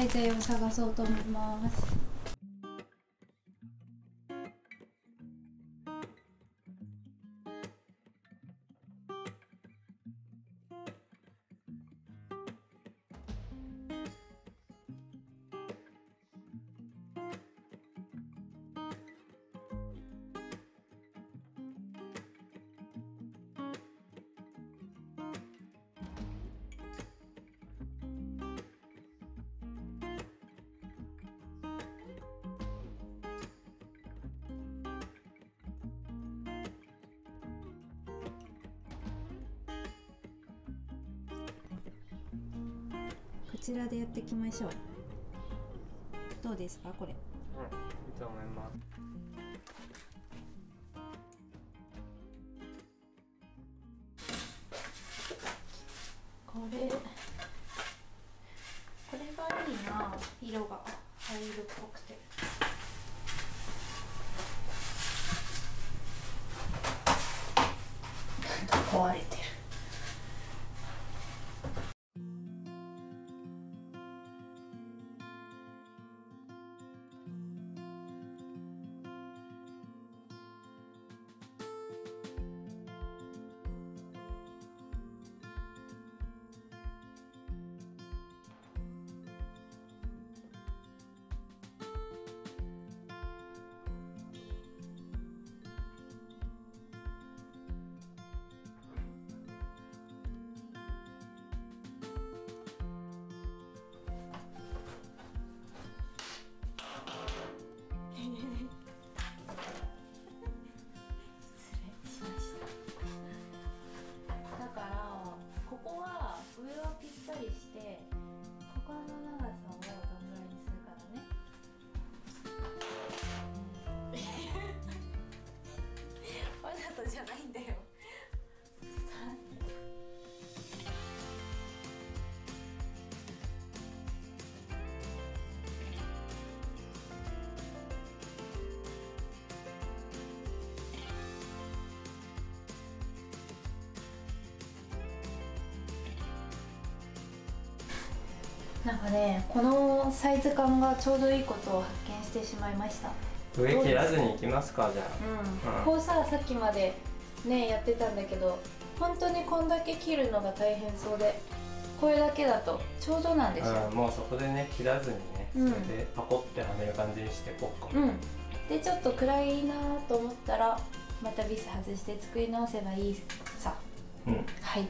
廃材を探そうと思います。こちらでやっていきましょう。どうですかこれ？いいと思います。これがいいな、色が灰色っぽくて。壊れてる。ここは上はぴったりして股間の長さをどんぐらいにするからね。わざとじゃないんだよ。なんかね、このサイズ感がちょうどいいことを発見してしまいました。上切らずにいきますか、じゃあ。こうさっきまでねやってたんだけど、本当にこんだけ切るのが大変そうで、これだけだとちょうどなんですよ。もうそこでね切らずにね、それでパコってはめる感じにしていこうか。でちょっと暗いなと思ったらまたビス外して作り直せばいいさ。はい。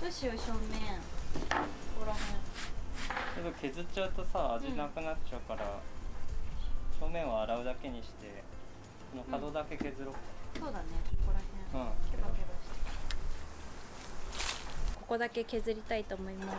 どうしよう、正面ここら辺ちょっと削っちゃうとさ、味なくなっちゃうから、正面を洗うだけにして、この角だけ削ろうか。そうだね、ここら辺ケバケバして、ここだけ削りたいと思います。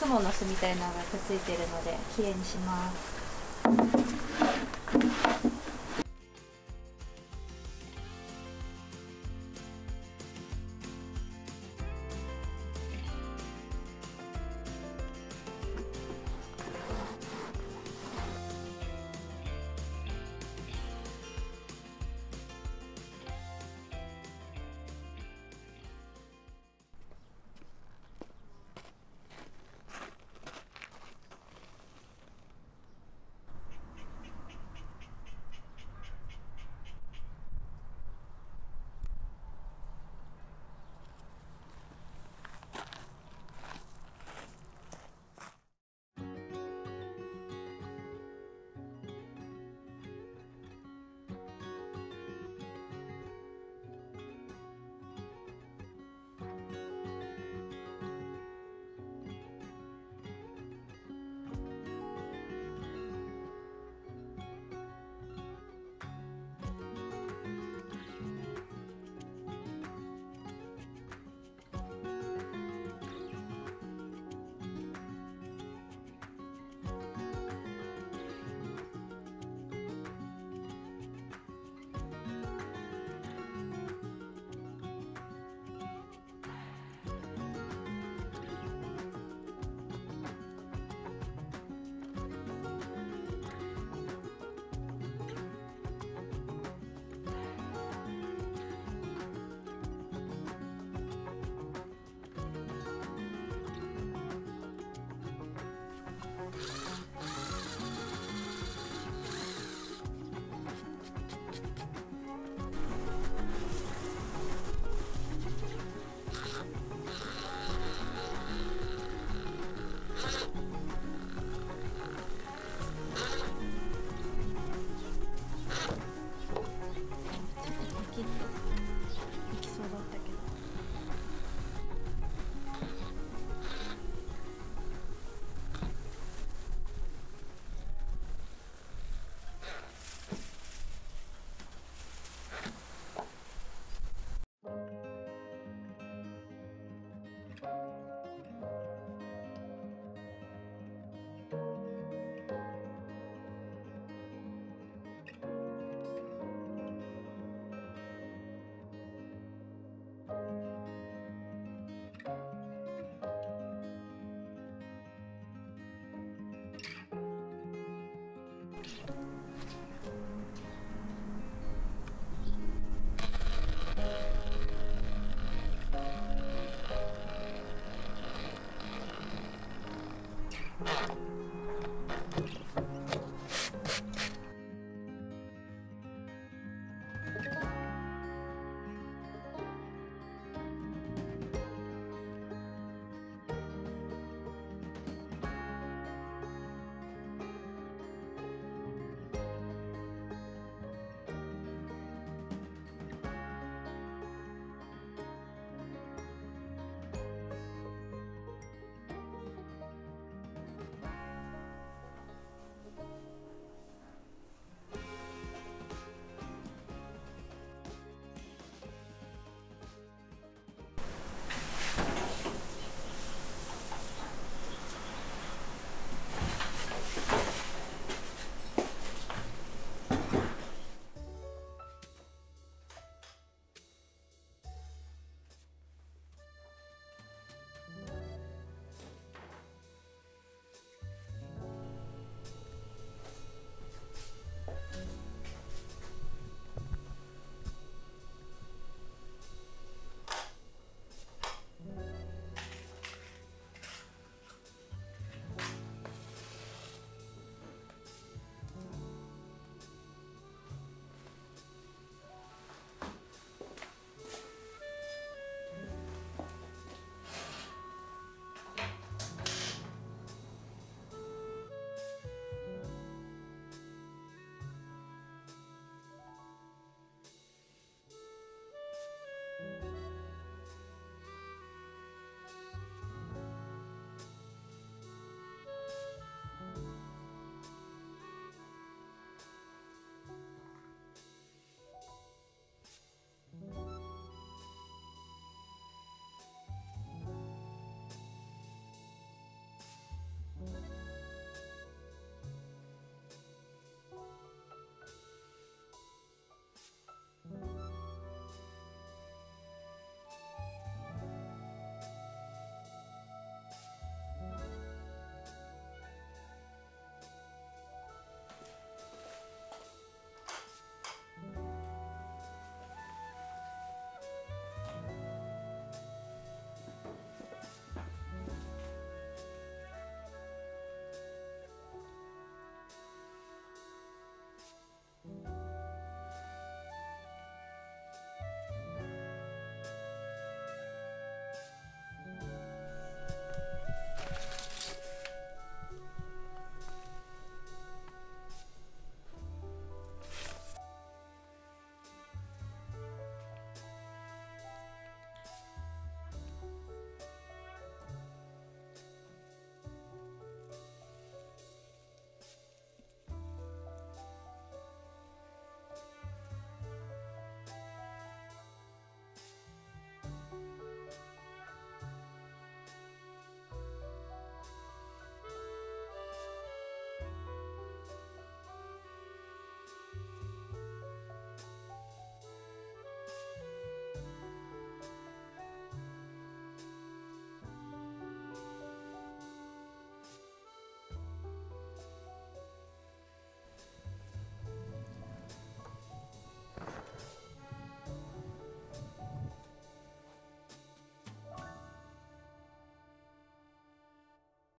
モの巣みたいなのがくっついてるのできれいにします。